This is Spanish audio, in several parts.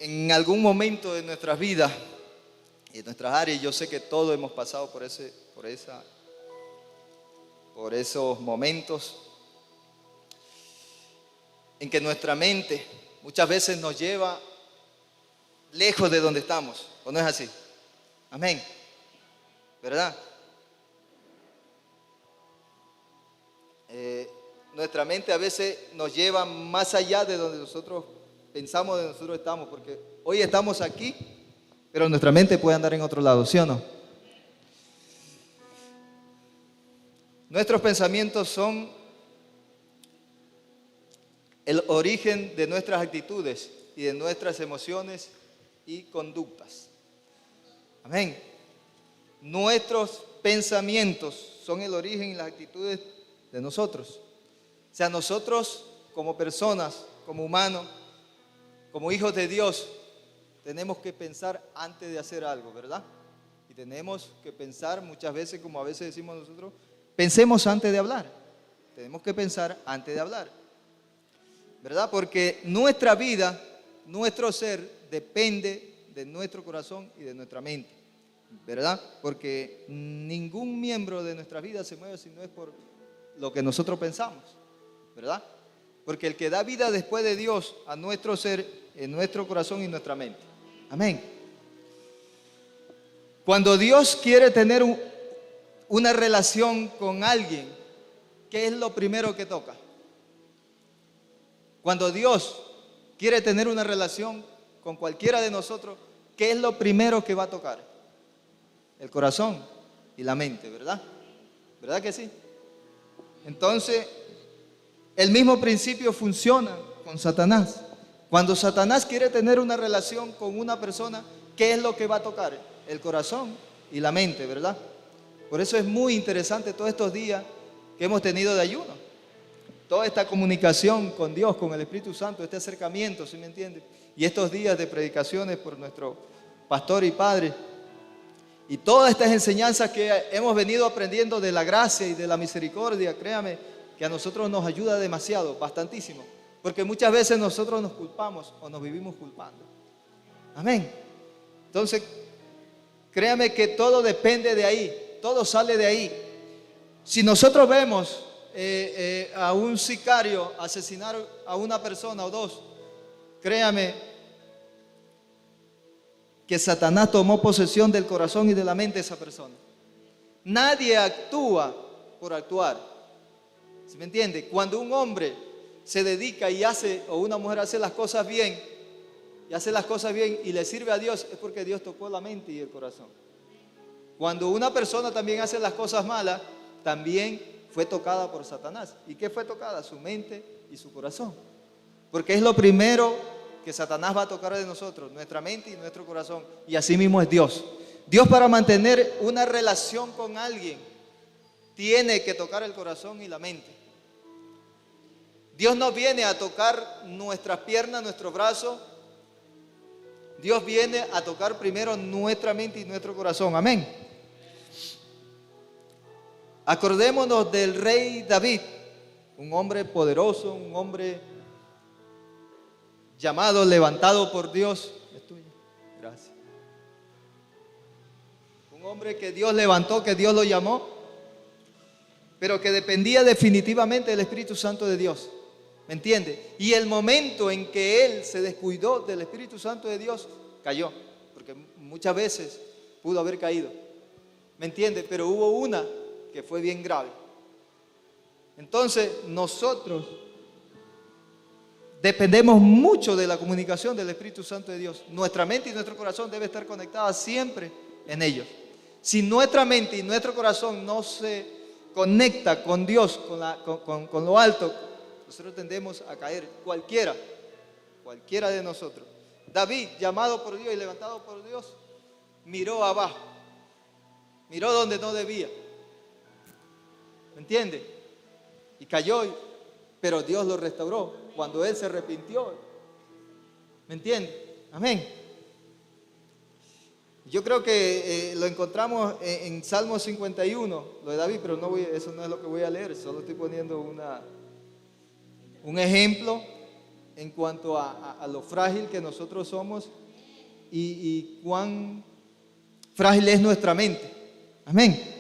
en algún momento de nuestras vidas y en nuestras áreas, yo sé que todos hemos pasado por esos momentos en que nuestra mente muchas veces nos lleva lejos de donde estamos, ¿o no es así? Amén, ¿verdad? Nuestra mente a veces nos lleva más allá de donde nosotros pensamos de nosotros estamos, porque hoy estamos aquí, pero nuestra mente puede andar en otro lado, ¿sí o no? Nuestros pensamientos son el origen de nuestras actitudes y de nuestras emociones y conductas. Amén. Nuestros pensamientos son el origen y las actitudes de nosotros. O sea, nosotros como personas, como humanos, como hijos de Dios, tenemos que pensar antes de hacer algo, ¿verdad? Y tenemos que pensar muchas veces, como a veces decimos nosotros, pensemos antes de hablar. Tenemos que pensar antes de hablar, ¿verdad? Porque nuestra vida, nuestro ser, depende de nuestro corazón y de nuestra mente, ¿verdad? Porque ningún miembro de nuestra vida se mueve si no es por lo que nosotros pensamos, ¿verdad? Porque el que da vida después de Dios a nuestro ser es nuestro corazón y nuestra mente. Amén. Cuando Dios quiere tener una relación con alguien, ¿qué es lo primero que toca? Cuando Dios quiere tener una relación con cualquiera de nosotros, ¿qué es lo primero que va a tocar? El corazón y la mente, ¿verdad? ¿Verdad que sí? Entonces, el mismo principio funciona con Satanás. Cuando Satanás quiere tener una relación con una persona, ¿qué es lo que va a tocar? El corazón y la mente, ¿verdad? Por eso es muy interesante todos estos días que hemos tenido de ayuno. Toda esta comunicación con Dios, con el Espíritu Santo, este acercamiento, ¿sí me entiende? Y estos días de predicaciones por nuestro pastor y padre. Y todas estas enseñanzas que hemos venido aprendiendo de la gracia y de la misericordia, créame, que a nosotros nos ayuda demasiado, bastantísimo. Porque muchas veces nosotros nos culpamos o nos vivimos culpando. Amén. Entonces, créame que todo depende de ahí, todo sale de ahí. Si nosotros vemos a un sicario asesinar a una persona o dos, créame que Satanás tomó posesión del corazón y de la mente de esa persona. Nadie actúa por actuar. ¿Sí me entiende? Cuando un hombre se dedica y hace, o una mujer hace las cosas bien, y le sirve a Dios, es porque Dios tocó la mente y el corazón. Cuando una persona también hace las cosas malas, también fue tocada por Satanás. ¿Y qué fue tocada? Su mente y su corazón. Porque es lo primero que Satanás va a tocar de nosotros, nuestra mente y nuestro corazón. Y así mismo es Dios. Dios, para mantener una relación con alguien, tiene que tocar el corazón y la mente. Dios no viene a tocar nuestras piernas, nuestros brazos. Dios viene a tocar primero nuestra mente y nuestro corazón. Amén. Acordémonos del rey David, un hombre poderoso, un hombre llamado, levantado por Dios. Es tuyo. Gracias. Un hombre que Dios levantó, que Dios lo llamó, pero que dependía definitivamente del Espíritu Santo de Dios. ¿Me entiende? Y el momento en que él se descuidó del Espíritu Santo de Dios, cayó. Porque muchas veces pudo haber caído. ¿Me entiende? Pero hubo una que fue bien grave. Entonces, nosotros dependemos mucho de la comunicación del Espíritu Santo de Dios. Nuestra mente y nuestro corazón deben estar conectadas siempre en ellos. Si nuestra mente y nuestro corazón no se conecta con Dios, con lo alto, nosotros tendemos a caer, cualquiera de nosotros. David, llamado por Dios y levantado por Dios, miró abajo, miró donde no debía. ¿Me entiende? Y cayó, pero Dios lo restauró cuando él se arrepintió. ¿Me entiende? Amén. Yo creo que lo encontramos en Salmo 51, lo de David, pero eso no es lo que voy a leer, solo estoy poniendo un ejemplo en cuanto a lo frágil que nosotros somos y cuán frágil es nuestra mente. Amén.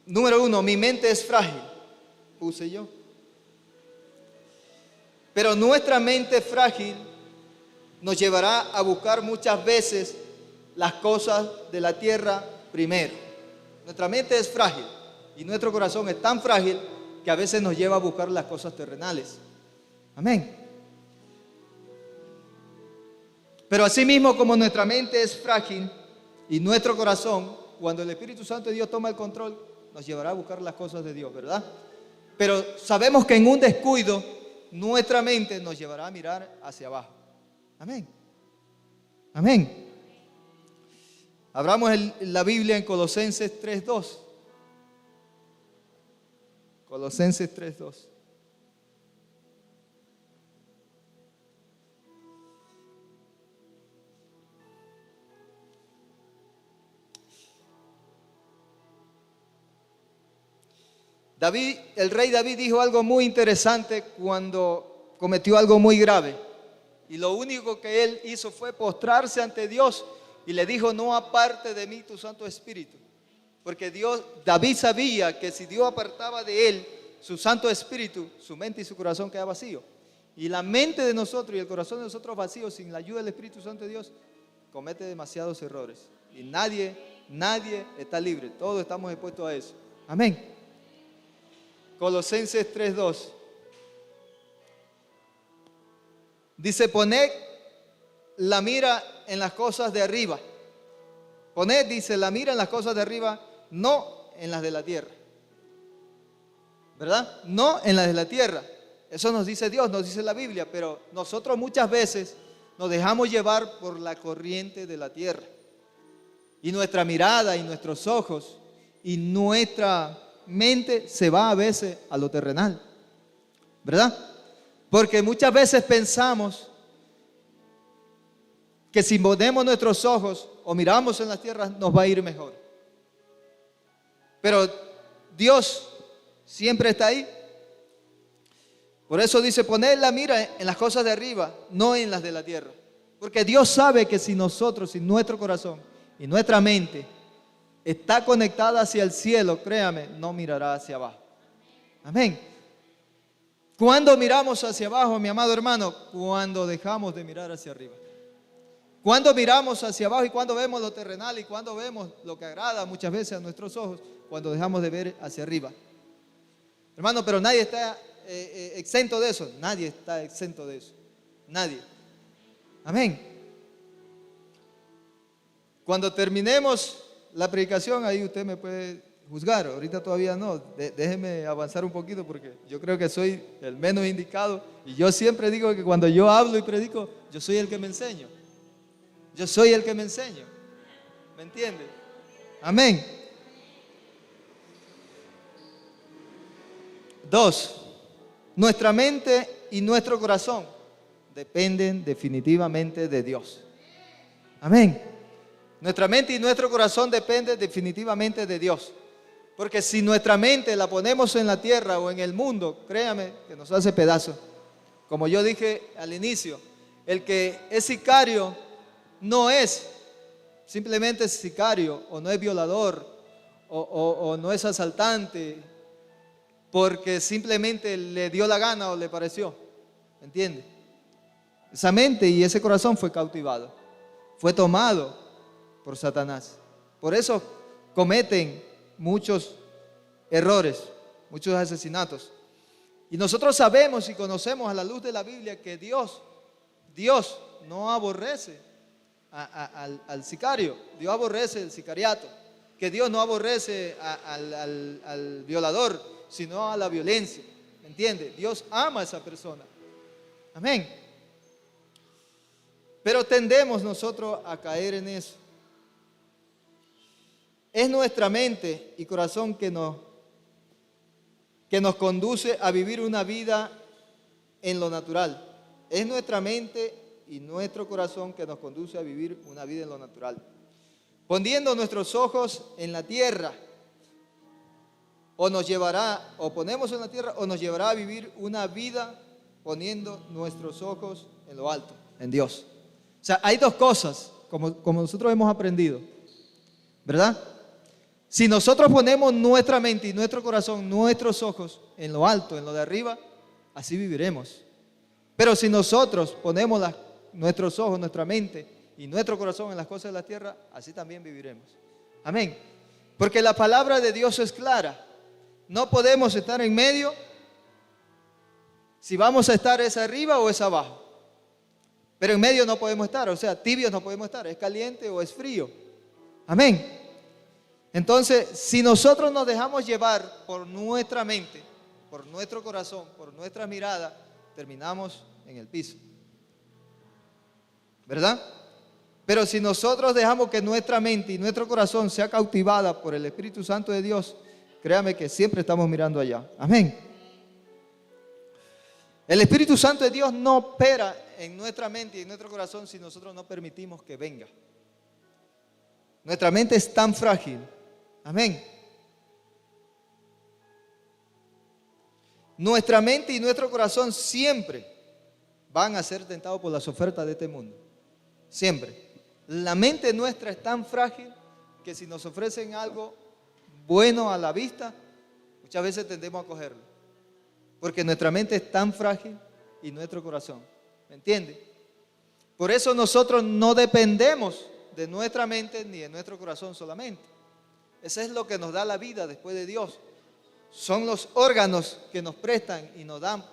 Número 1, mi mente es frágil, puse yo. Pero nuestra mente frágil nos llevará a buscar muchas veces las cosas de la tierra primero. Nuestra mente es frágil y nuestro corazón es tan frágil que a veces nos lleva a buscar las cosas terrenales. Amén. Pero asimismo, como nuestra mente es frágil y nuestro corazón, cuando el Espíritu Santo de Dios toma el control, nos llevará a buscar las cosas de Dios, ¿verdad? Pero sabemos que en un descuido, nuestra mente nos llevará a mirar hacia abajo. Amén. Amén. Abramos la Biblia en Colosenses 3:2. Colosenses 3:2. El rey David dijo algo muy interesante cuando cometió algo muy grave. Y lo único que él hizo fue postrarse ante Dios y le dijo: no aparte de mí tu Santo Espíritu. Porque David sabía que si Dios apartaba de él su Santo Espíritu, su mente y su corazón quedaba vacío. Y la mente de nosotros y el corazón de nosotros vacío, sin la ayuda del Espíritu Santo de Dios, comete demasiados errores. Y nadie está libre. Todos estamos expuestos a eso. Amén. Colosenses 3:2. Dice: poned la mira en las cosas de arriba. Poned, dice, la mira en las cosas de arriba, no en las de la tierra. ¿Verdad? No en las de la tierra. Eso nos dice Dios, nos dice la Biblia, pero nosotros muchas veces nos dejamos llevar por la corriente de la tierra. Y nuestra mirada y nuestros ojos y nuestra mente se va a veces a lo terrenal, ¿verdad? Porque muchas veces pensamos que si ponemos nuestros ojos o miramos en las tierras nos va a ir mejor. Pero Dios siempre está ahí. Por eso dice: poned la mira en las cosas de arriba, no en las de la tierra. Porque Dios sabe que si nosotros, si nuestro corazón y nuestra mente está conectada hacia el cielo, créame, no mirará hacia abajo. Amén. ¿Cuándo miramos hacia abajo, mi amado hermano? Cuando dejamos de mirar hacia arriba. Cuando miramos hacia abajo y cuando vemos lo terrenal y cuando vemos lo que agrada muchas veces a nuestros ojos, cuando dejamos de ver hacia arriba. Hermano, pero nadie está exento de eso. Nadie está exento de eso. Nadie. Amén. Cuando terminemos la predicación, ahí usted me puede juzgar. Ahorita todavía no. Déjeme avanzar un poquito porque yo creo que soy el menos indicado. Y yo siempre digo que cuando yo hablo y predico, yo soy el que me enseño. Yo soy el que me enseño. ¿Me entiende? Amén. 2. Nuestra mente y nuestro corazón dependen definitivamente de Dios. Amén. Nuestra mente y nuestro corazón dependen definitivamente de Dios. Porque si nuestra mente la ponemos en la tierra o en el mundo, créame que nos hace pedazos. Como yo dije al inicio, el que es sicario no es simplemente sicario, o no es violador, o no es asaltante, porque simplemente le dio la gana o le pareció. ¿Entiende? Esa mente y ese corazón fue cautivado, fue tomado por Satanás. Por eso cometen muchos errores, muchos asesinatos. Y nosotros sabemos y conocemos a la luz de la Biblia que Dios no aborrece al sicario. Dios aborrece el sicariato. Que Dios no aborrece al violador, sino a la violencia. ¿Me entiende? Dios ama a esa persona. Amén. Pero tendemos nosotros a caer en eso. Es nuestra mente y corazón que nos conduce a vivir una vida en lo natural. Es nuestra mente y nuestro corazón que nos conduce a vivir una vida en lo natural. Poniendo nuestros ojos en la tierra o nos llevará, o ponemos en la tierra, o nos llevará a vivir una vida poniendo nuestros ojos en lo alto, en Dios. O sea, hay dos cosas, como nosotros hemos aprendido, ¿verdad? Si nosotros ponemos nuestra mente y nuestro corazón, nuestros ojos en lo alto, en lo de arriba, así viviremos. Pero si nosotros ponemos nuestros ojos, nuestra mente y nuestro corazón en las cosas de la tierra, así también viviremos. Amén. Porque la palabra de Dios es clara. No podemos estar en medio. Si vamos a estar es arriba o es abajo. Pero en medio no podemos estar, o sea, tibios no podemos estar, es caliente o es frío. Amén. Entonces, si nosotros nos dejamos llevar por nuestra mente, por nuestro corazón, por nuestra mirada, terminamos en el piso. ¿Verdad? Pero si nosotros dejamos que nuestra mente y nuestro corazón sea cautivada por el Espíritu Santo de Dios, créame que siempre estamos mirando allá. Amén. El Espíritu Santo de Dios no opera en nuestra mente y en nuestro corazón si nosotros no permitimos que venga. Nuestra mente es tan frágil. Amén. Nuestra mente y nuestro corazón siempre van a ser tentados por las ofertas de este mundo. Siempre. La mente nuestra es tan frágil que si nos ofrecen algo bueno a la vista, muchas veces tendemos a cogerlo. Porque nuestra mente es tan frágil y nuestro corazón. ¿Me entiende? Por eso nosotros no dependemos de nuestra mente ni de nuestro corazón solamente. Eso es lo que nos da la vida después de Dios. Son los órganos que nos prestan y nos dan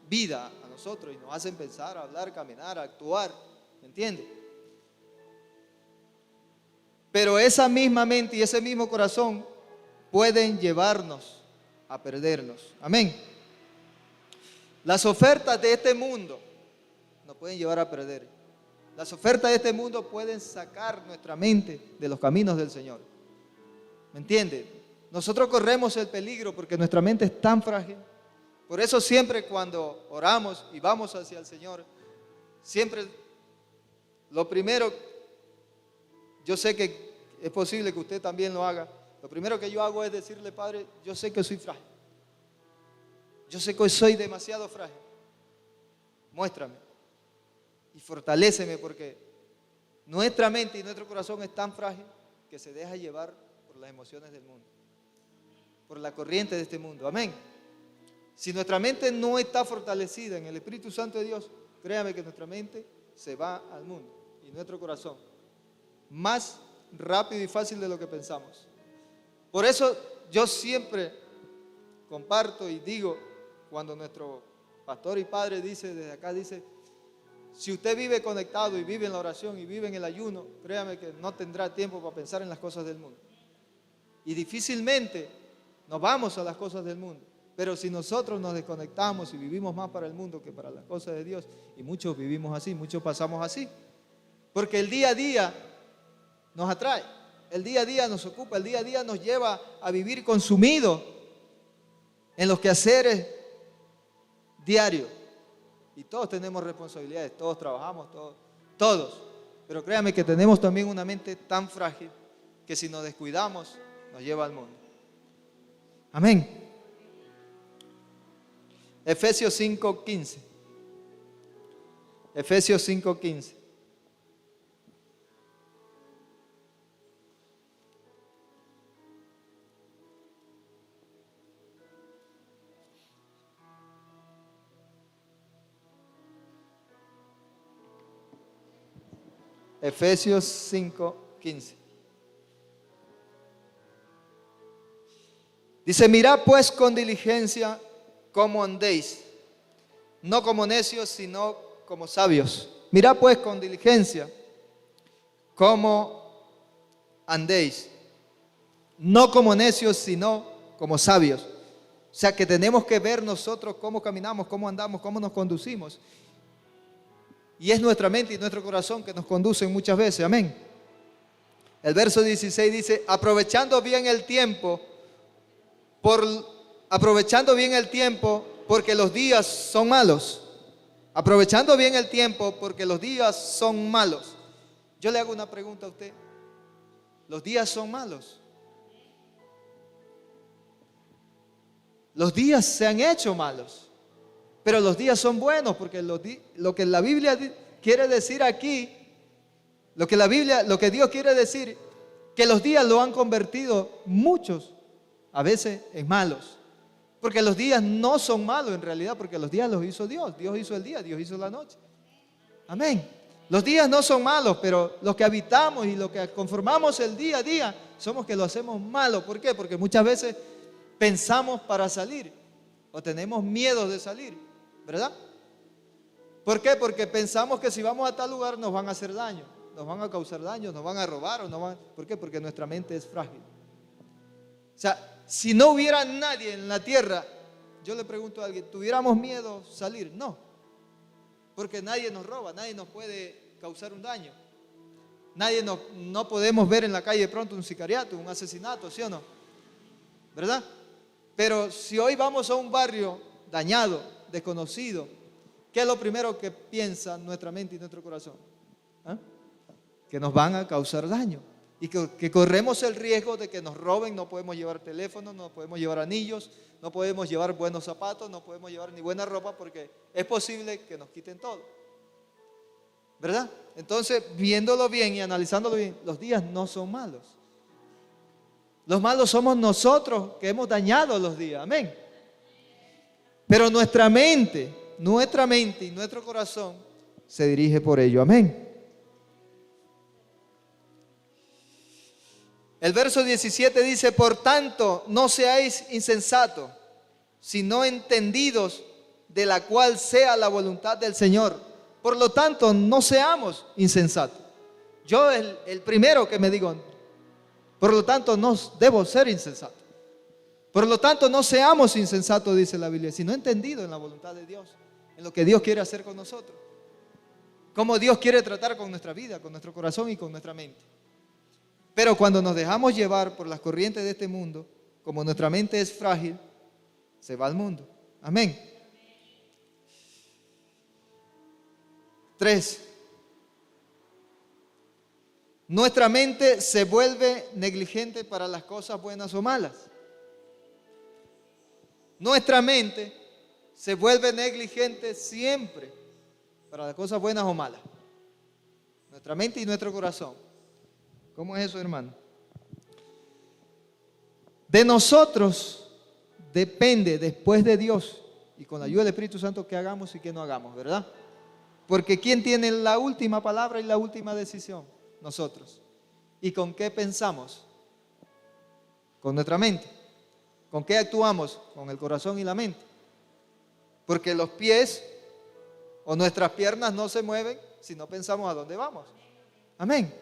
vida a nosotros y nos hacen pensar, hablar, caminar, actuar. ¿Me entiende? Pero esa misma mente y ese mismo corazón pueden llevarnos a perdernos. Amén. Las ofertas de este mundo nos pueden llevar a perder. Las ofertas de este mundo pueden sacar nuestra mente de los caminos del Señor. ¿Me entiende? Nosotros corremos el peligro porque nuestra mente es tan frágil. Por eso siempre cuando oramos y vamos hacia el Señor, siempre lo primero, yo sé que es posible que usted también lo haga. Lo primero que yo hago es decirle, Padre, yo sé que soy frágil. Yo sé que soy demasiado frágil. Muéstrame y fortaléceme porque nuestra mente y nuestro corazón es tan frágil que se deja llevar por las emociones del mundo, por la corriente de este mundo. Amén. Si nuestra mente no está fortalecida en el Espíritu Santo de Dios, créame que nuestra mente se va al mundo y nuestro corazón más rápido y fácil de lo que pensamos. Por eso yo siempre comparto y digo, cuando nuestro pastor y padre dice, desde acá dice, si usted vive conectado y vive en la oración y vive en el ayuno, créame que no tendrá tiempo para pensar en las cosas del mundo. Y difícilmente nos vamos a las cosas del mundo. Pero si nosotros nos desconectamos y vivimos más para el mundo que para las cosas de Dios, y muchos vivimos así, muchos pasamos así, porque el día a día nos atrae, el día a día nos ocupa, el día a día nos lleva a vivir consumidos en los quehaceres diarios. Y todos tenemos responsabilidades, todos trabajamos, todos. Pero créame que tenemos también una mente tan frágil que si nos descuidamos nos lleva al mundo. Amén. Efesios 5:15. Efesios 5:15. Efesios 5:15. Dice, mirad pues con diligencia cómo andéis, no como necios, sino como sabios. Mirad pues con diligencia cómo andéis, no como necios, sino como sabios. O sea que tenemos que ver nosotros cómo caminamos, cómo andamos, cómo nos conducimos. Y es nuestra mente y nuestro corazón que nos conducen muchas veces. Amén. El verso 16 dice, aprovechando bien el tiempo, porque los días son malos. Aprovechando bien el tiempo porque los días son malos. Yo le hago una pregunta a usted. ¿Los días son malos? Los días se han hecho malos, pero los días son buenos, porque lo que la Biblia quiere decir aquí, lo que Dios quiere decir, que los días lo han convertido muchos, a veces, en malos. Porque los días no son malos en realidad, porque los días los hizo Dios. Dios hizo el día, Dios hizo la noche. Amén. Los días no son malos, pero los que habitamos y los que conformamos el día a día somos que lo hacemos malo. ¿Por qué? Porque muchas veces pensamos para salir o tenemos miedo de salir, ¿verdad? ¿Por qué? Porque pensamos que si vamos a tal lugar nos van a hacer daño, nos van a causar daño, nos van a robar o nos van... ¿Por qué? Porque nuestra mente es frágil. O sea, si no hubiera nadie en la tierra, yo le pregunto a alguien, ¿tuviéramos miedo salir? No, porque nadie nos roba, nadie nos puede causar un daño. No podemos ver en la calle de pronto un sicariato, un asesinato, ¿sí o no? ¿Verdad? Pero si hoy vamos a un barrio dañado, desconocido, ¿qué es lo primero que piensa nuestra mente y nuestro corazón? ¿Ah? Que nos van a causar daño. Y que corremos el riesgo de que nos roben. No podemos llevar teléfono, no podemos llevar anillos, no podemos llevar buenos zapatos, no podemos llevar ni buena ropa, porque es posible que nos quiten todo, ¿verdad? Entonces, viéndolo bien y analizándolo bien, los días no son malos. Los malos somos nosotros que hemos dañado los días, amén. Pero nuestra mente y nuestro corazón se dirige por ello, amén. El verso 17 dice, por tanto, no seáis insensatos, sino entendidos de la cual sea la voluntad del Señor. Por lo tanto, no seamos insensatos. Yo el primero que me digo, por lo tanto, no debo ser insensato. Por lo tanto, no seamos insensatos, dice la Biblia, sino entendidos en la voluntad de Dios, en lo que Dios quiere hacer con nosotros. Cómo Dios quiere tratar con nuestra vida, con nuestro corazón y con nuestra mente. Pero cuando nos dejamos llevar por las corrientes de este mundo, como nuestra mente es frágil, se va al mundo. Amén. 3. Nuestra mente se vuelve negligente para las cosas buenas o malas. Nuestra mente se vuelve negligente siempre para las cosas buenas o malas. Nuestra mente y nuestro corazón. ¿Cómo es eso, hermano? De nosotros depende, después de Dios y con la ayuda del Espíritu Santo, qué hagamos y qué no hagamos, ¿verdad? Porque ¿quién tiene la última palabra y la última decisión? Nosotros. ¿Y con qué pensamos? Con nuestra mente. ¿Con qué actuamos? Con el corazón y la mente. Porque los pies o nuestras piernas no se mueven si no pensamos a dónde vamos. Amén.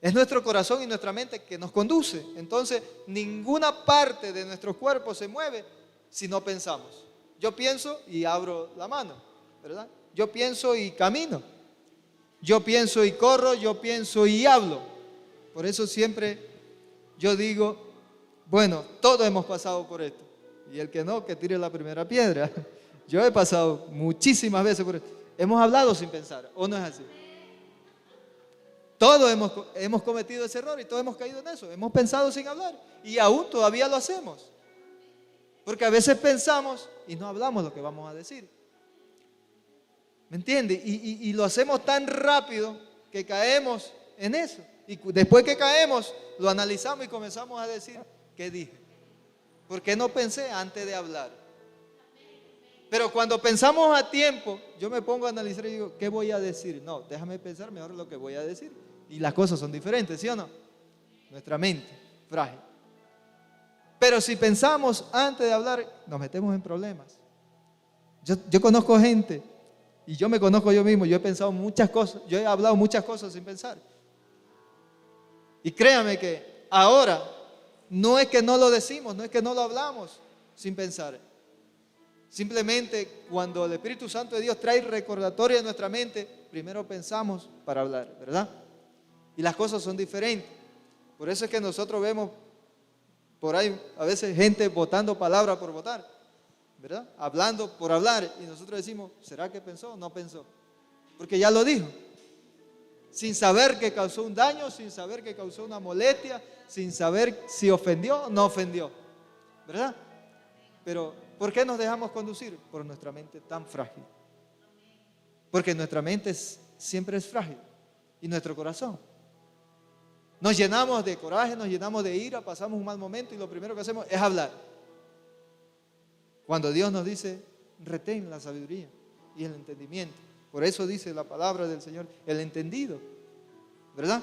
Es nuestro corazón y nuestra mente que nos conduce. Entonces, ninguna parte de nuestro cuerpo se mueve si no pensamos. Yo pienso y abro la mano, ¿verdad? Yo pienso y camino. Yo pienso y corro, yo pienso y hablo. Por eso siempre yo digo, bueno, todos hemos pasado por esto. Y el que no, que tire la primera piedra. Yo he pasado muchísimas veces por esto. Hemos hablado sin pensar, ¿o no es así? Todos hemos cometido ese error y todos hemos caído en eso. Hemos pensado sin hablar y aún todavía lo hacemos. Porque a veces pensamos y no hablamos lo que vamos a decir. ¿Me entiende? Y lo hacemos tan rápido que caemos en eso. Y después que caemos, lo analizamos y comenzamos a decir, ¿qué dije? ¿Por qué no pensé antes de hablar? Pero cuando pensamos a tiempo, yo me pongo a analizar y digo, ¿qué voy a decir? No, déjame pensar mejor lo que voy a decir. Y las cosas son diferentes, ¿sí o no? Nuestra mente, frágil. Pero si pensamos antes de hablar, nos metemos en problemas. Yo conozco gente, y yo me conozco yo mismo, yo he pensado muchas cosas, yo he hablado muchas cosas sin pensar. Y créame que ahora, no es que no lo decimos, no es que no lo hablamos sin pensar. Simplemente cuando el Espíritu Santo de Dios trae recordatorio a nuestra mente, primero pensamos para hablar, ¿verdad? Y las cosas son diferentes. Por eso es que nosotros vemos por ahí a veces gente votando palabra por votar, ¿verdad? Hablando por hablar. Y nosotros decimos, ¿será que pensó o no pensó? Porque ya lo dijo. Sin saber que causó un daño, sin saber que causó una molestia, sin saber si ofendió o no ofendió, ¿verdad? Pero ¿por qué nos dejamos conducir? Por nuestra mente tan frágil. Porque nuestra mente siempre es frágil. Y nuestro corazón. Nos llenamos de coraje, nos llenamos de ira, pasamos un mal momento y lo primero que hacemos es hablar. Cuando Dios nos dice, retén la sabiduría y el entendimiento. Por eso dice la palabra del Señor, el entendido. ¿Verdad?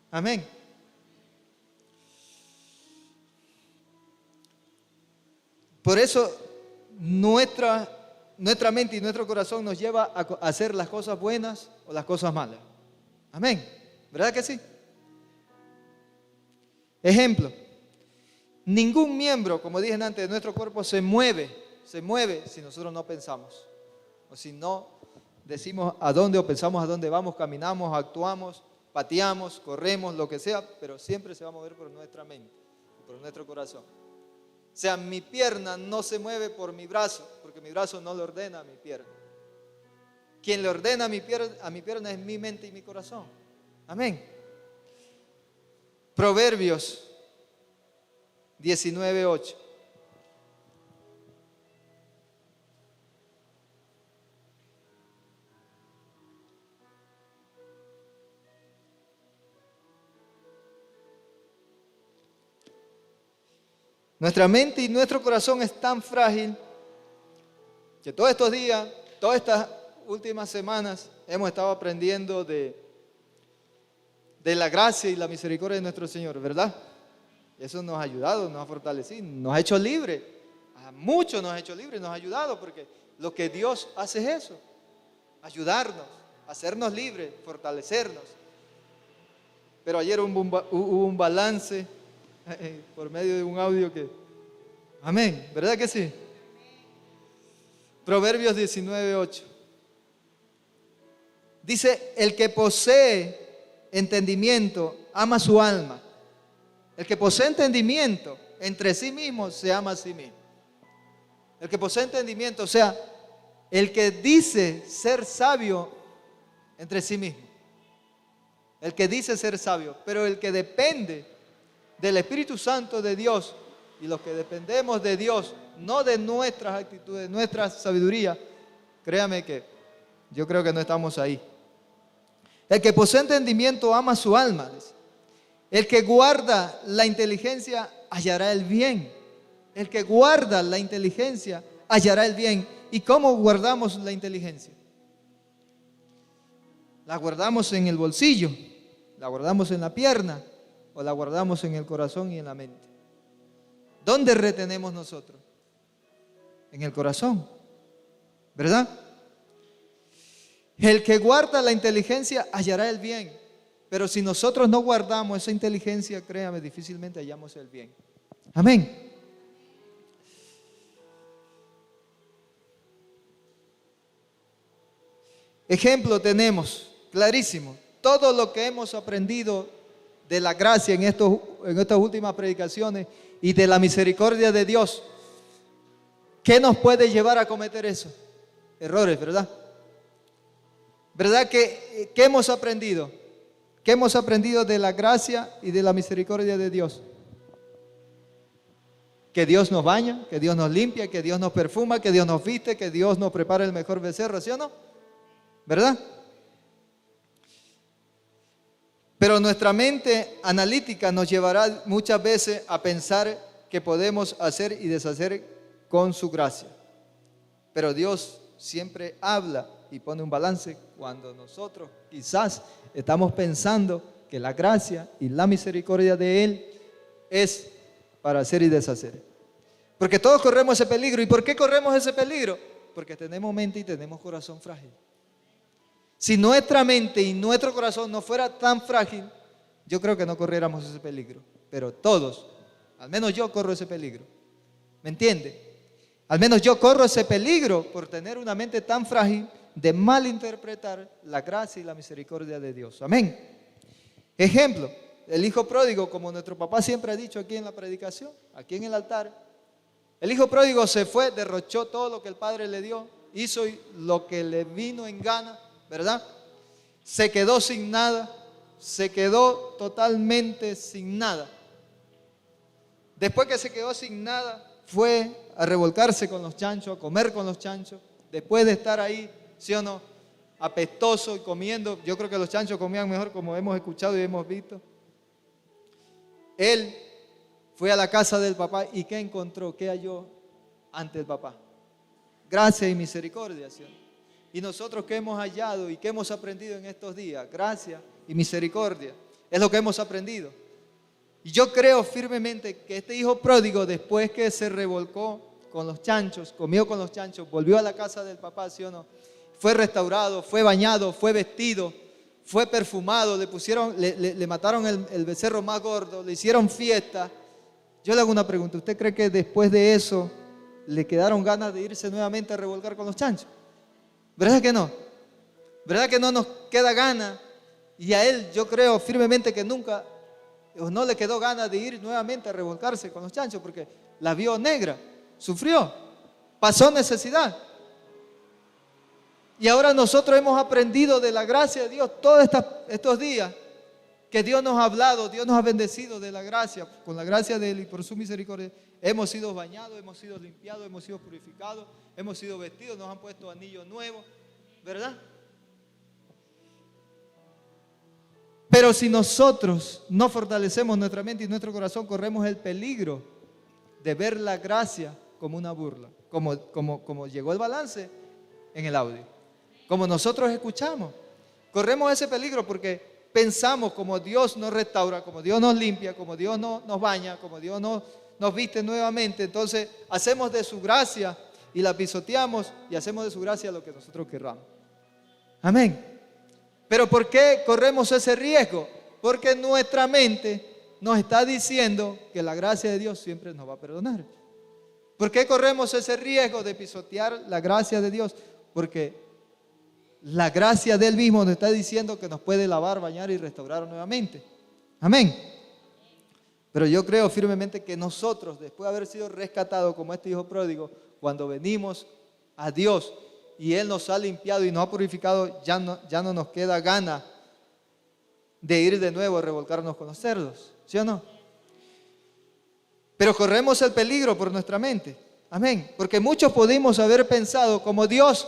Amén. Por eso nuestra mente y nuestro corazón nos lleva a hacer las cosas buenas o las cosas malas. Amén. ¿Verdad que sí? Ejemplo. Ningún miembro, como dije antes, de nuestro cuerpo se mueve si nosotros no pensamos. O si no decimos a dónde o pensamos a dónde vamos, caminamos, actuamos, pateamos, corremos, lo que sea, pero siempre se va a mover por nuestra mente, por nuestro corazón. O sea, mi pierna no se mueve por mi brazo, porque mi brazo no le ordena a mi pierna. Quien le ordena a mi pierna es mi mente y mi corazón. Amén. Proverbios 19:8. Nuestra mente y nuestro corazón es tan frágil que todos estos días, todas estas últimas semanas, hemos estado aprendiendo de la gracia y la misericordia de nuestro Señor, ¿verdad? Eso nos ha ayudado, nos ha fortalecido, nos ha hecho libres. A muchos nos ha hecho libres, nos ha ayudado, porque lo que Dios hace es eso, ayudarnos, hacernos libres, fortalecernos. Pero ayer hubo un balance por medio de un audio que, amén, ¿verdad que sí? Proverbios 19:8. Dice, el que posee entendimiento ama su alma. El que posee entendimiento entre sí mismo se ama a sí mismo. El que posee entendimiento, o sea, el que dice ser sabio entre sí mismo. El que dice ser sabio, pero el que depende del Espíritu Santo de Dios, y los que dependemos de Dios, no de nuestras actitudes, nuestra sabiduría, créame que yo creo que no estamos ahí. El que posee entendimiento ama su alma. El que guarda la inteligencia hallará el bien. El que guarda la inteligencia hallará el bien. ¿Y cómo guardamos la inteligencia? La guardamos en el bolsillo, la guardamos en la pierna o la guardamos en el corazón y en la mente. ¿Dónde retenemos nosotros? En el corazón, ¿verdad? El que guarda la inteligencia hallará el bien, pero si nosotros no guardamos esa inteligencia, créame, difícilmente hallamos el bien. Amén. Ejemplo tenemos, clarísimo, todo lo que hemos aprendido de la gracia en estas últimas predicaciones y de la misericordia de Dios. ¿Qué nos puede llevar a cometer eso? Errores, ¿verdad? ¿Verdad que qué hemos aprendido? ¿Qué hemos aprendido de la gracia y de la misericordia de Dios? Que Dios nos baña, que Dios nos limpia, que Dios nos perfuma, que Dios nos viste, que Dios nos prepara el mejor becerro, ¿sí o no? ¿Verdad? Pero nuestra mente analítica nos llevará muchas veces a pensar que podemos hacer y deshacer con su gracia. Pero Dios siempre habla y pone un balance cuando nosotros quizás estamos pensando que la gracia y la misericordia de Él es para hacer y deshacer. Porque todos corremos ese peligro. ¿Y por qué corremos ese peligro? Porque tenemos mente y tenemos corazón frágil. Si nuestra mente y nuestro corazón no fuera tan frágil, yo creo que no corriéramos ese peligro. Pero todos, al menos yo corro ese peligro. ¿Me entiende? Al menos yo corro ese peligro por tener una mente tan frágil de malinterpretar la gracia y la misericordia de Dios. Amén. Ejemplo, el hijo pródigo, como nuestro papá siempre ha dicho aquí en la predicación, aquí en el altar. El hijo pródigo se fue, derrochó todo lo que el padre le dio, hizo lo que le vino en gana, ¿verdad? Se quedó sin nada, se quedó totalmente sin nada. Después que se quedó sin nada, fue a revolcarse con los chanchos, a comer con los chanchos, después de estar ahí, ¿sí o no? Apestoso y comiendo. Yo creo que los chanchos comían mejor, como hemos escuchado y hemos visto. Él fue a la casa del papá y ¿qué encontró? ¿Qué halló ante el papá? Gracia y misericordia, ¿sí? Y nosotros, ¿qué hemos hallado y qué hemos aprendido en estos días? Gracia y misericordia. Es lo que hemos aprendido. Y yo creo firmemente que este hijo pródigo, después que se revolcó con los chanchos, comió con los chanchos, volvió a la casa del papá, ¿sí o no? Fue restaurado, fue bañado, fue vestido, fue perfumado, le mataron el becerro más gordo, le hicieron fiesta. Yo le hago una pregunta, ¿usted cree que después de eso le quedaron ganas de irse nuevamente a revolcar con los chanchos? ¿Verdad que no? ¿Verdad que no nos queda gana? Y a él yo creo firmemente que nunca, no le quedó ganas de ir nuevamente a revolcarse con los chanchos porque la vio negra, sufrió, pasó necesidad. Y ahora nosotros hemos aprendido de la gracia de Dios todos estos días que Dios nos ha hablado, Dios nos ha bendecido de la gracia, con la gracia de Él y por su misericordia. Hemos sido bañados, hemos sido limpiados, hemos sido purificados, hemos sido vestidos, nos han puesto anillos nuevos, ¿verdad? Pero si nosotros no fortalecemos nuestra mente y nuestro corazón, corremos el peligro de ver la gracia como una burla, como llegó el balance en el audio, como nosotros escuchamos. Corremos ese peligro porque pensamos como Dios nos restaura, como Dios nos limpia, como Dios nos baña, como Dios nos viste nuevamente. Entonces hacemos de su gracia y la pisoteamos y hacemos de su gracia lo que nosotros querramos. Amén. Pero ¿por qué corremos ese riesgo? Porque nuestra mente nos está diciendo que la gracia de Dios siempre nos va a perdonar. ¿Por qué corremos ese riesgo de pisotear la gracia de Dios? Porque la gracia de Él mismo nos está diciendo que nos puede lavar, bañar y restaurar nuevamente. Amén. Pero yo creo firmemente que nosotros, después de haber sido rescatados como este hijo pródigo, cuando venimos a Dios y Él nos ha limpiado y nos ha purificado, ya no nos queda gana de ir de nuevo a revolcarnos con los cerdos, ¿sí o no? Pero corremos el peligro por nuestra mente. Amén. Porque muchos pudimos haber pensado como Dios,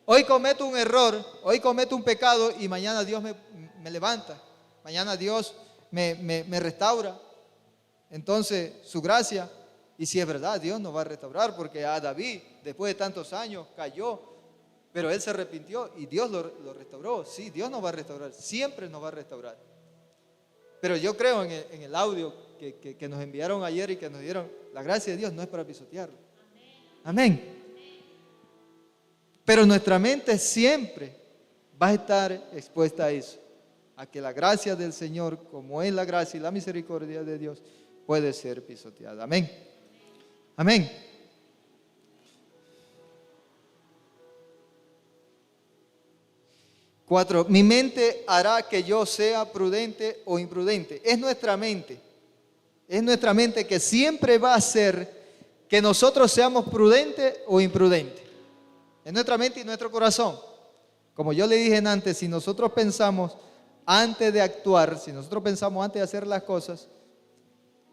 hoy cometo un error, hoy cometo un pecado y mañana Dios me levanta, mañana Dios me restaura. Entonces su gracia, y si es verdad, Dios nos va a restaurar, porque a David después de tantos años cayó, pero él se arrepintió y Dios lo restauró. Sí, Dios nos va a restaurar, siempre nos va a restaurar. Pero yo creo en el audio que nos enviaron ayer y que nos dieron, la gracia de Dios no es para pisotearlo. Amén. Pero nuestra mente siempre va a estar expuesta a eso, a que la gracia del Señor, como es la gracia y la misericordia de Dios, puede ser pisoteada. Amén. Amén. Cuatro, mi mente hará que yo sea prudente o imprudente. Es nuestra mente que siempre va a hacer que nosotros seamos prudentes o imprudentes. Es nuestra mente y nuestro corazón. Como yo le dije antes, si nosotros pensamos antes de actuar, si nosotros pensamos antes de hacer las cosas,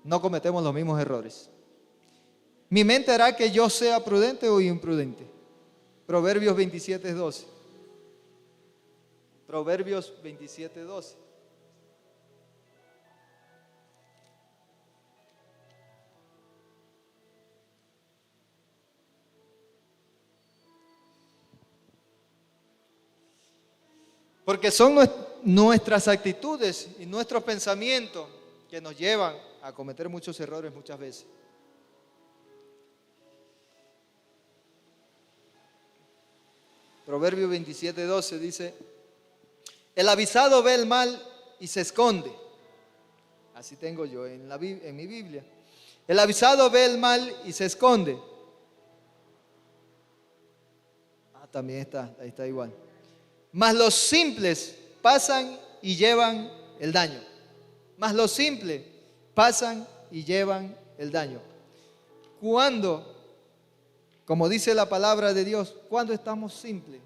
no cometemos los mismos errores. Mi mente hará que yo sea prudente o imprudente. Proverbios 27:12. Proverbios 27:12. Porque son nuestras actitudes y nuestros pensamientos que nos llevan a cometer muchos errores muchas veces. Proverbio 27:12 dice: el avisado ve el mal y se esconde. Así tengo yo en mi Biblia. El avisado ve el mal y se esconde. También ahí está igual. Mas los simples pasan y llevan el daño. Mas los simples pasan y llevan el daño. Cuando, como dice la palabra de Dios, cuando estamos simples,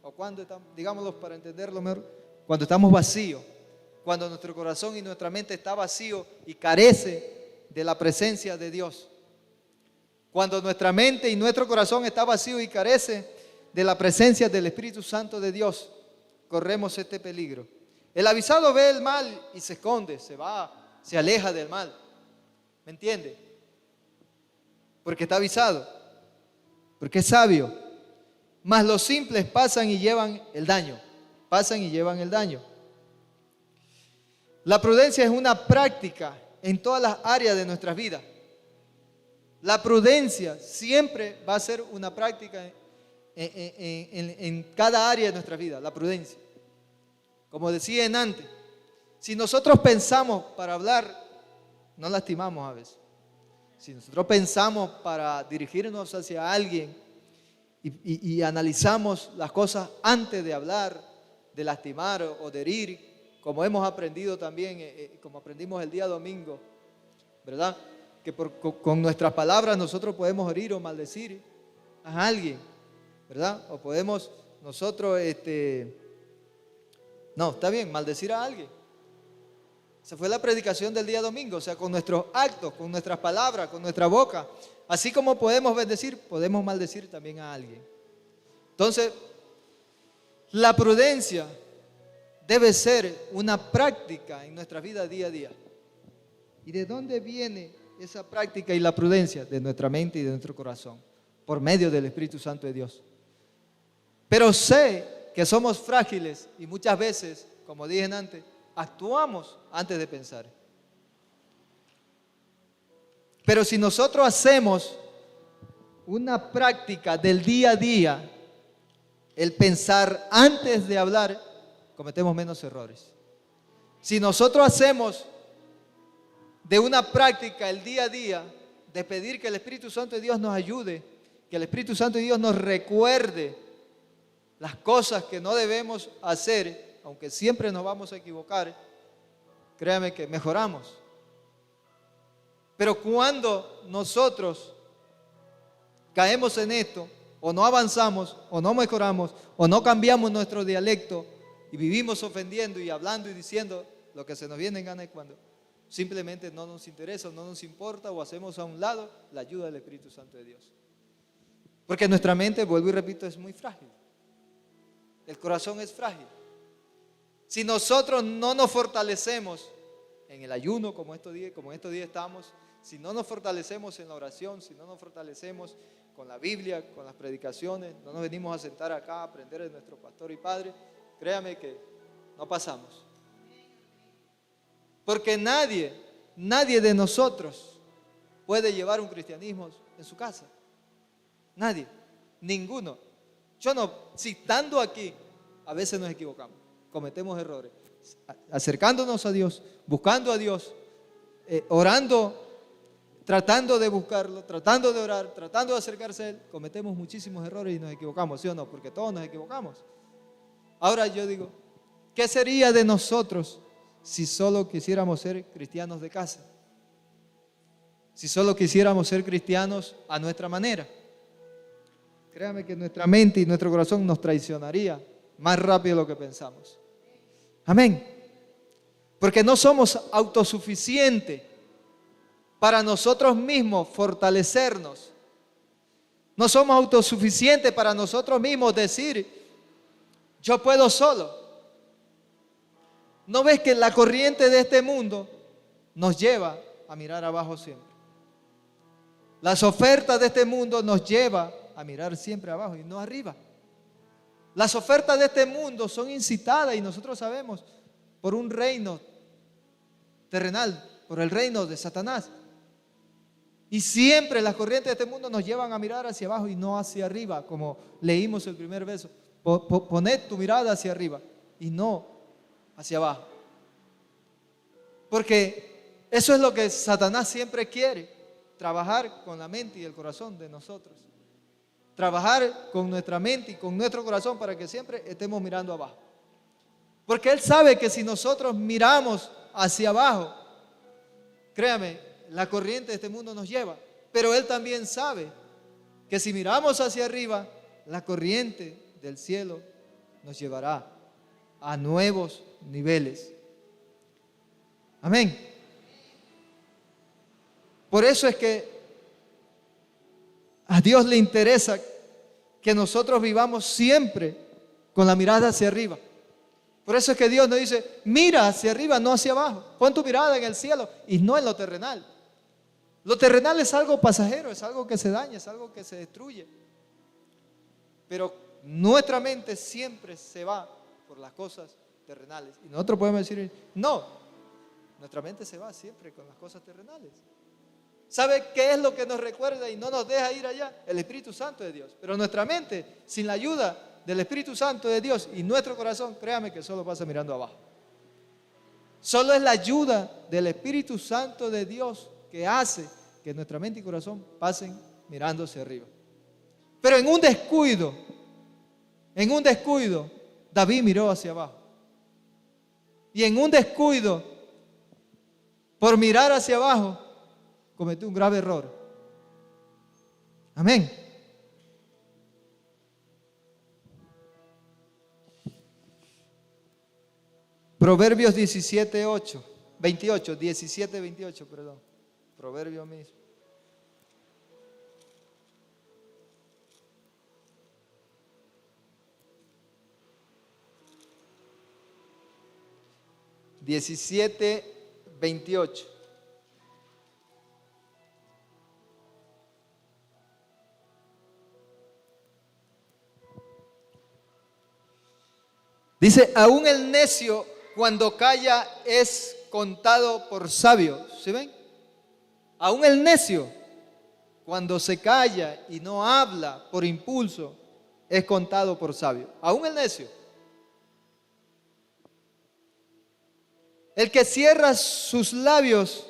o cuando estamos, digámoslo para entenderlo mejor, cuando estamos vacíos, cuando nuestro corazón y nuestra mente está vacío y carece de la presencia de Dios. Cuando nuestra mente y nuestro corazón está vacío y carece de la presencia del Espíritu Santo de Dios, corremos este peligro. El avisado ve el mal y se esconde, se va, se aleja del mal. ¿Me entiende? Porque está avisado, porque es sabio. Mas los simples pasan y llevan el daño. Pasan y llevan el daño. La prudencia es una práctica en todas las áreas de nuestras vidas. La prudencia siempre va a ser una práctica en cada área de nuestra vida, la prudencia. Como decía en antes, si nosotros pensamos para hablar, no lastimamos a veces. Si nosotros pensamos para dirigirnos hacia alguien y analizamos las cosas antes de hablar, de lastimar o de herir, como hemos aprendido también, como aprendimos el día domingo, ¿verdad? Que con nuestras palabras nosotros podemos herir o maldecir a alguien, ¿verdad? O podemos nosotros, no, está bien, maldecir a alguien. Esa fue la predicación del día domingo, o sea, con nuestros actos, con nuestras palabras, con nuestra boca. Así como podemos bendecir, podemos maldecir también a alguien. Entonces, la prudencia debe ser una práctica en nuestra vida día a día. ¿Y de dónde viene esa práctica y la prudencia? De nuestra mente y de nuestro corazón, por medio del Espíritu Santo de Dios. Pero sé que somos frágiles y muchas veces, como dije antes, actuamos antes de pensar. Pero si nosotros hacemos una práctica del día a día, el pensar antes de hablar, cometemos menos errores. Si nosotros hacemos de una práctica el día a día, de pedir que el Espíritu Santo de Dios nos ayude, que el Espíritu Santo de Dios nos recuerde las cosas que no debemos hacer, aunque siempre nos vamos a equivocar, créame que mejoramos. Pero cuando nosotros caemos en esto, o no avanzamos, o no mejoramos, o no cambiamos nuestro dialecto, y vivimos ofendiendo y hablando y diciendo lo que se nos viene en gana, y cuando simplemente no nos interesa, no nos importa, o hacemos a un lado la ayuda del Espíritu Santo de Dios. Porque nuestra mente, vuelvo y repito, es muy frágil. El corazón es frágil. Si nosotros no nos fortalecemos en el ayuno, como estos días estamos, si no nos fortalecemos en la oración, si no nos fortalecemos con la Biblia, con las predicaciones, no nos venimos a sentar acá a aprender de nuestro pastor y padre, créame que no pasamos. Porque nadie de nosotros puede llevar un cristianismo en su casa. Nadie, ninguno. Yo no, si estando aquí, a veces nos equivocamos, cometemos errores. Acercándonos a Dios, buscando a Dios, orando, tratando de buscarlo, tratando de orar, tratando de acercarse a Él, cometemos muchísimos errores y nos equivocamos, ¿sí o no? Porque todos nos equivocamos. Ahora yo digo, ¿qué sería de nosotros si solo quisiéramos ser cristianos de casa? Si solo quisiéramos ser cristianos a nuestra manera. Créame que nuestra mente y nuestro corazón nos traicionaría más rápido de lo que pensamos. Amén. Porque no somos autosuficientes para nosotros mismos fortalecernos. No somos autosuficientes para nosotros mismos decir, yo puedo solo. ¿No ves que la corriente de este mundo nos lleva a mirar abajo siempre? Las ofertas de este mundo nos llevan a mirar siempre abajo y no arriba. Las ofertas de este mundo son incitadas y nosotros sabemos por un reino terrenal, por el reino de Satanás. Y siempre las corrientes de este mundo nos llevan a mirar hacia abajo y no hacia arriba, como leímos el primer verso. Poned tu mirada hacia arriba y no hacia abajo. Porque eso es lo que Satanás siempre quiere, trabajar con la mente y el corazón de nosotros. Trabajar con nuestra mente y con nuestro corazón para que siempre estemos mirando abajo. Porque Él sabe que si nosotros miramos hacia abajo, créame, la corriente de este mundo nos lleva. Pero Él también sabe que si miramos hacia arriba, la corriente del cielo nos llevará a nuevos niveles. Amén. Por eso es que A Dios le interesa que nosotros vivamos siempre con la mirada hacia arriba. Por eso es que Dios nos dice, mira hacia arriba, no hacia abajo. Pon tu mirada en el cielo y no en lo terrenal. Lo terrenal es algo pasajero, es algo que se daña, es algo que se destruye. Pero nuestra mente siempre se va por las cosas terrenales. Y nosotros podemos decir, no, nuestra mente se va siempre con las cosas terrenales. ¿Sabe qué es lo que nos recuerda y no nos deja ir allá? El Espíritu Santo de Dios. Pero nuestra mente, sin la ayuda del Espíritu Santo de Dios y nuestro corazón, créame que solo pasa mirando abajo. Solo es la ayuda del Espíritu Santo de Dios que hace que nuestra mente y corazón pasen mirando hacia arriba. Pero en un descuido, David miró hacia abajo. Y en un descuido, por mirar hacia abajo, cometió un grave error. Amén. Proverbios 17:28, perdón. Proverbios mismo. (17:28) Dice, aún el necio cuando calla es contado por sabio. ¿Sí ven? Aún el necio cuando se calla y no habla por impulso es contado por sabio. Aún el necio. El que cierra sus labios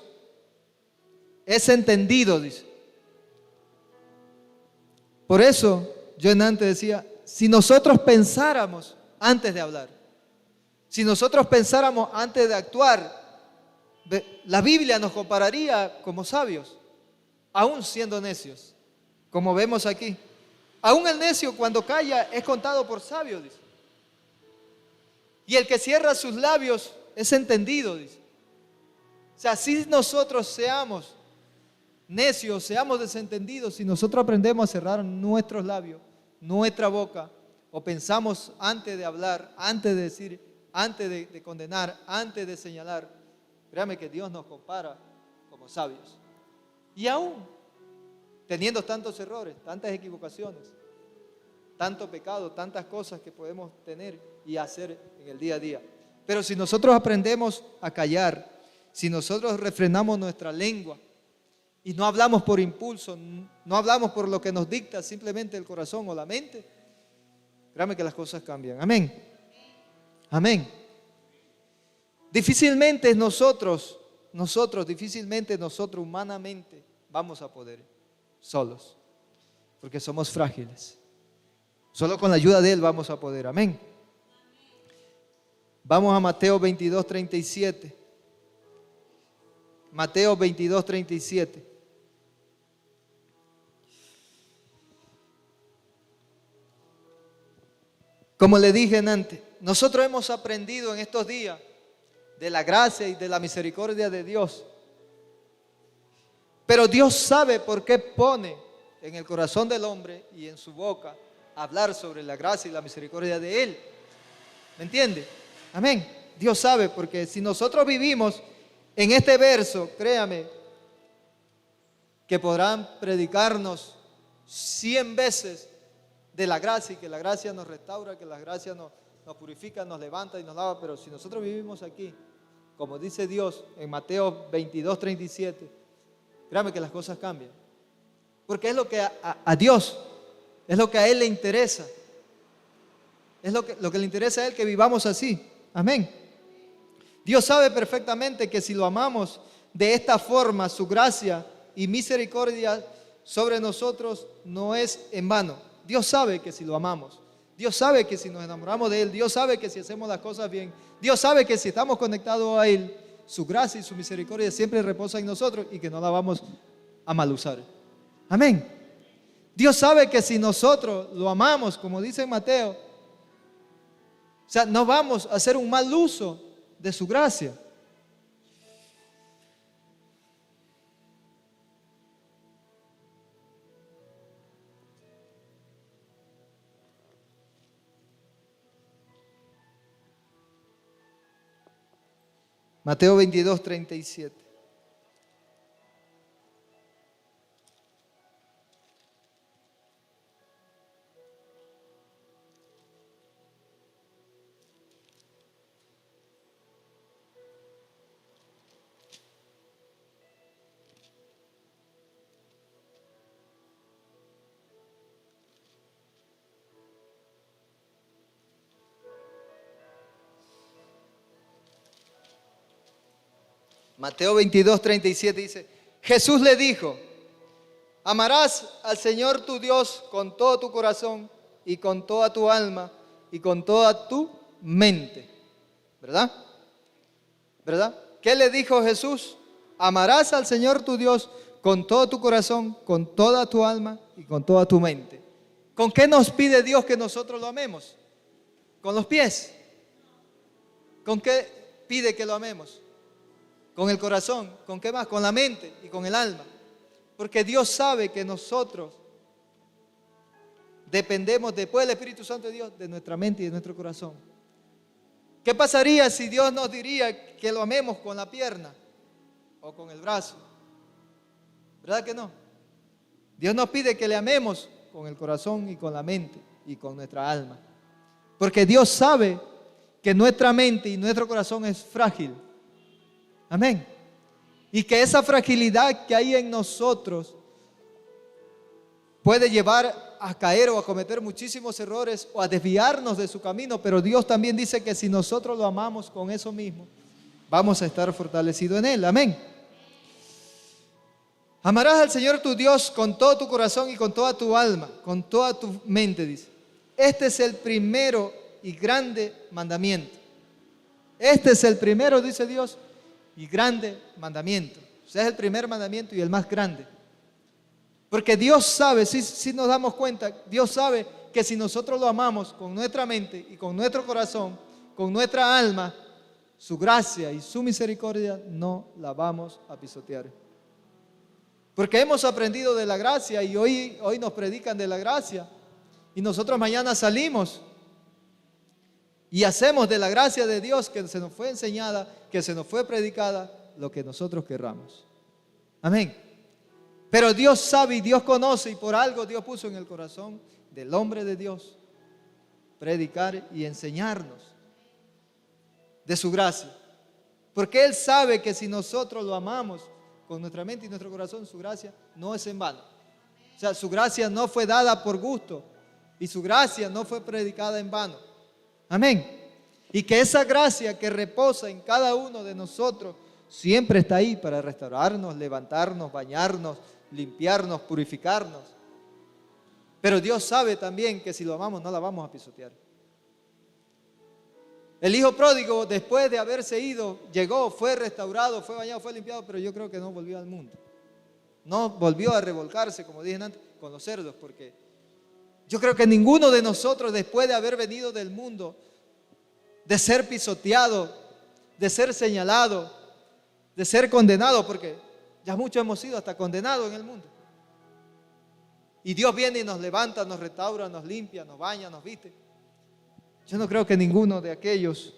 es entendido, dice. Por eso yo en antes decía, si nosotros pensáramos antes de hablar, si nosotros pensáramos antes de actuar, la Biblia nos compararía como sabios, aún siendo necios, como vemos aquí. Aún el necio cuando calla es contado por sabio, dice. Y el que cierra sus labios es entendido, dice. O sea, si nosotros seamos necios, seamos desentendidos, si nosotros aprendemos a cerrar nuestros labios, nuestra boca, o pensamos antes de hablar, antes de decir, antes de condenar, antes de señalar, créame que Dios nos compara como sabios. Y aún teniendo tantos errores, tantas equivocaciones, tanto pecado, tantas cosas que podemos tener y hacer en el día a día. Pero si nosotros aprendemos a callar, si nosotros refrenamos nuestra lengua y no hablamos por impulso, no hablamos por lo que nos dicta simplemente el corazón o la mente, créame que las cosas cambian. Amén. Amén. Difícilmente nosotros humanamente vamos a poder solos, porque somos frágiles. Solo con la ayuda de Él vamos a poder. Amén. Vamos a Mateo 22:37. Mateo 22:37. Como le dije antes, nosotros hemos aprendido en estos días de la gracia y de la misericordia de Dios. Pero Dios sabe por qué pone en el corazón del hombre y en su boca hablar sobre la gracia y la misericordia de Él. ¿Me entiende? Amén. Dios sabe, porque si nosotros vivimos en este verso, créame, que podrán predicarnos 100 veces de la gracia y que la gracia nos restaura, que la gracia nos purifica, nos levanta y nos lava. Pero si nosotros vivimos aquí, como dice Dios en Mateo 22:37, créame que las cosas cambian. Porque es lo que a Dios, es lo que a Él le interesa. Es lo que le interesa a Él, que vivamos así. Amén. Dios sabe perfectamente que si lo amamos de esta forma, su gracia y misericordia sobre nosotros no es en vano. Dios sabe que si lo amamos, Dios sabe que si nos enamoramos de Él, Dios sabe que si hacemos las cosas bien, Dios sabe que si estamos conectados a Él, su gracia y su misericordia siempre reposa en nosotros y que no la vamos a mal usar. Amén. Dios sabe que si nosotros lo amamos, como dice Mateo, o sea, no vamos a hacer un mal uso de su gracia. Mateo 22, 37. Mateo 22, 37 dice, Jesús le dijo, amarás al Señor tu Dios con todo tu corazón y con toda tu alma y con toda tu mente. ¿Verdad? ¿Verdad? ¿Qué le dijo Jesús? Amarás al Señor tu Dios con todo tu corazón, con toda tu alma y con toda tu mente. ¿Con qué nos pide Dios que nosotros lo amemos? ¿Con los pies? ¿Con qué pide que lo amemos? Con el corazón. ¿Con qué más? Con la mente y con el alma. Porque Dios sabe que nosotros dependemos después del Espíritu Santo de Dios, de nuestra mente y de nuestro corazón. ¿Qué pasaría si Dios nos diría que lo amemos con la pierna o con el brazo? ¿Verdad que no? Dios nos pide que le amemos con el corazón y con la mente y con nuestra alma. Porque Dios sabe que nuestra mente y nuestro corazón es frágil. Amén. Y que esa fragilidad que hay en nosotros puede llevar a caer o a cometer muchísimos errores o a desviarnos de su camino, pero Dios también dice que si nosotros lo amamos con eso mismo, vamos a estar fortalecidos en Él. Amén. Amarás al Señor tu Dios con todo tu corazón y con toda tu alma, con toda tu mente, dice. Este es el primero y grande mandamiento. Este es el primero, dice Dios, y grande mandamiento. O sea, es el primer mandamiento y el más grande. Porque Dios sabe, si nos damos cuenta, Dios sabe que si nosotros lo amamos con nuestra mente y con nuestro corazón, con nuestra alma, su gracia y su misericordia no la vamos a pisotear. Porque hemos aprendido de la gracia y hoy nos predican de la gracia. Y nosotros mañana salimos y hacemos de la gracia de Dios que se nos fue enseñada, que se nos fue predicada, lo que nosotros querramos. Amén. Pero Dios sabe y Dios conoce y por algo Dios puso en el corazón del hombre de Dios predicar y enseñarnos de su gracia. Porque Él sabe que si nosotros lo amamos con nuestra mente y nuestro corazón, su gracia no es en vano. O sea, su gracia no fue dada por gusto y su gracia no fue predicada en vano. Amén. Y que esa gracia que reposa en cada uno de nosotros siempre está ahí para restaurarnos, levantarnos, bañarnos, limpiarnos, purificarnos. Pero Dios sabe también que si lo amamos no la vamos a pisotear. El hijo pródigo, después de haberse ido, llegó, fue restaurado, fue bañado, fue limpiado, pero yo creo que no volvió al mundo. No volvió a revolcarse, como dije antes, con los cerdos, porque yo creo que ninguno de nosotros, después de haber venido del mundo, de ser pisoteado, de ser señalado, de ser condenado, porque ya muchos hemos sido hasta condenados en el mundo. Y Dios viene y nos levanta, nos restaura, nos limpia, nos baña, nos viste. Yo no creo que ninguno de aquellos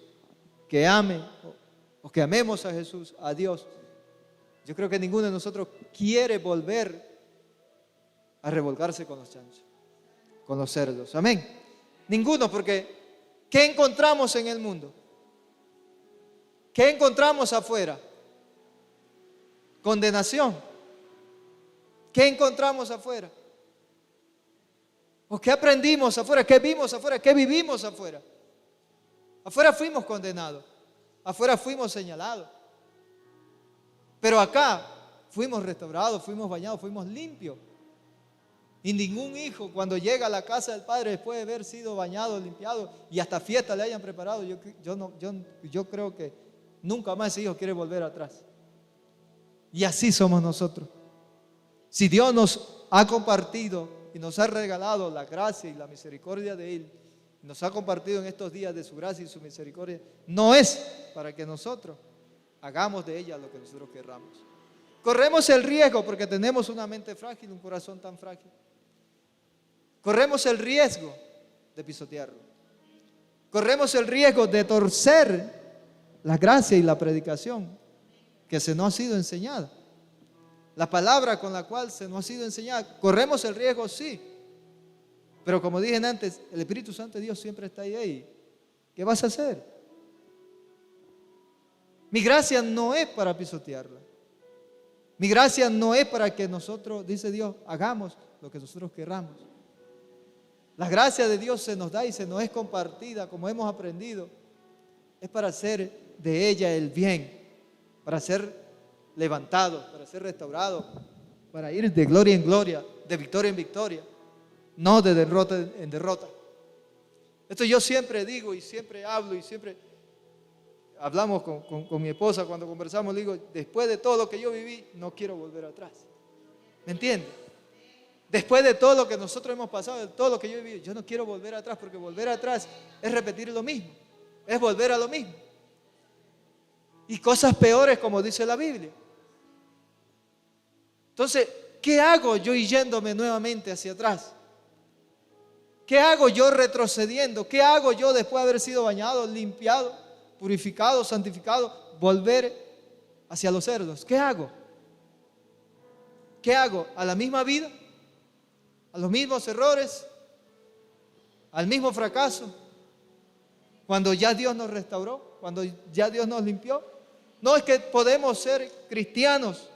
que ame o que amemos a Jesús, a Dios, yo creo que ninguno de nosotros quiere volver a revolcarse con los chanchos, con los cerdos. Amén. Ninguno, porque ¿qué encontramos en el mundo? ¿Qué encontramos afuera? Condenación. ¿Qué encontramos afuera? ¿O qué aprendimos afuera? ¿Qué vimos afuera? ¿Qué vivimos afuera? Afuera fuimos condenados. Afuera fuimos señalados. Pero acá fuimos restaurados, fuimos bañados, fuimos limpios. Y ningún hijo cuando llega a la casa del padre después de haber sido bañado, limpiado y hasta fiesta le hayan preparado, yo creo que nunca más ese hijo quiere volver atrás. Y así somos nosotros. Si Dios nos ha compartido y nos ha regalado la gracia y la misericordia de Él, nos ha compartido en estos días de su gracia y su misericordia, no es para que nosotros hagamos de ella lo que nosotros querramos. Corremos el riesgo porque tenemos una mente frágil, un corazón tan frágil. Corremos el riesgo de pisotearlo. Corremos el riesgo de torcer la gracia y la predicación que se nos ha sido enseñada. La palabra con la cual se nos ha sido enseñada. Corremos el riesgo, sí. Pero como dije antes, el Espíritu Santo de Dios siempre está ahí. ¿Qué vas a hacer? Mi gracia no es para pisotearla. Mi gracia no es para que nosotros, dice Dios, hagamos lo que nosotros querramos. La gracia de Dios se nos da y se nos es compartida, como hemos aprendido. Es para hacer de ella el bien, para ser levantados, para ser restaurados, para ir de gloria en gloria, de victoria en victoria, no de derrota en derrota. Esto yo siempre digo y siempre hablo y siempre hablamos con mi esposa cuando conversamos. Le digo, después de todo lo que yo viví, no quiero volver atrás. ¿Me entiende? Después de todo lo que nosotros hemos pasado, de todo lo que yo he vivido, yo no quiero volver atrás, porque volver atrás es repetir lo mismo, es volver a lo mismo. Y cosas peores, como dice la Biblia. Entonces, ¿qué hago yo yéndome nuevamente hacia atrás? ¿Qué hago yo retrocediendo? ¿Qué hago yo después de haber sido bañado, limpiado, purificado, santificado, volver hacia los cerdos? ¿Qué hago? ¿Qué hago? ¿A la misma vida? ¿A los mismos errores? ¿Al mismo fracaso? Cuando ya Dios nos restauró, cuando ya Dios nos limpió. No, es que podemos ser cristianos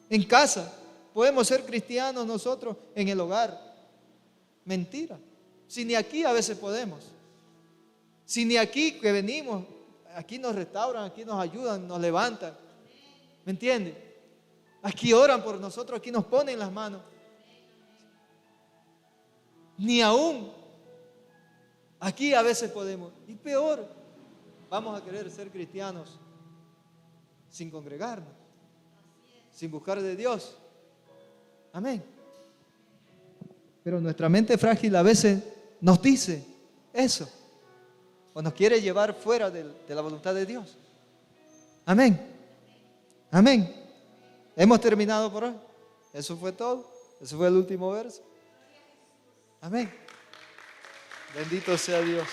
en casa, podemos ser cristianos nosotros en el hogar. Mentira. Si ni aquí a veces podemos. Si ni aquí que venimos, aquí nos restauran, aquí nos ayudan, nos levantan. ¿Me entiende? Aquí oran por nosotros, aquí nos ponen las manos. Ni aún aquí a veces podemos. Y peor, vamos a querer ser cristianos sin congregarnos, sin buscar de Dios. Amén. Pero nuestra mente frágil a veces nos dice eso, o nos quiere llevar fuera de la voluntad de Dios. Amén. Amén. Hemos terminado por hoy. Eso fue todo. Eso fue el último verso. Amén. Bendito sea Dios.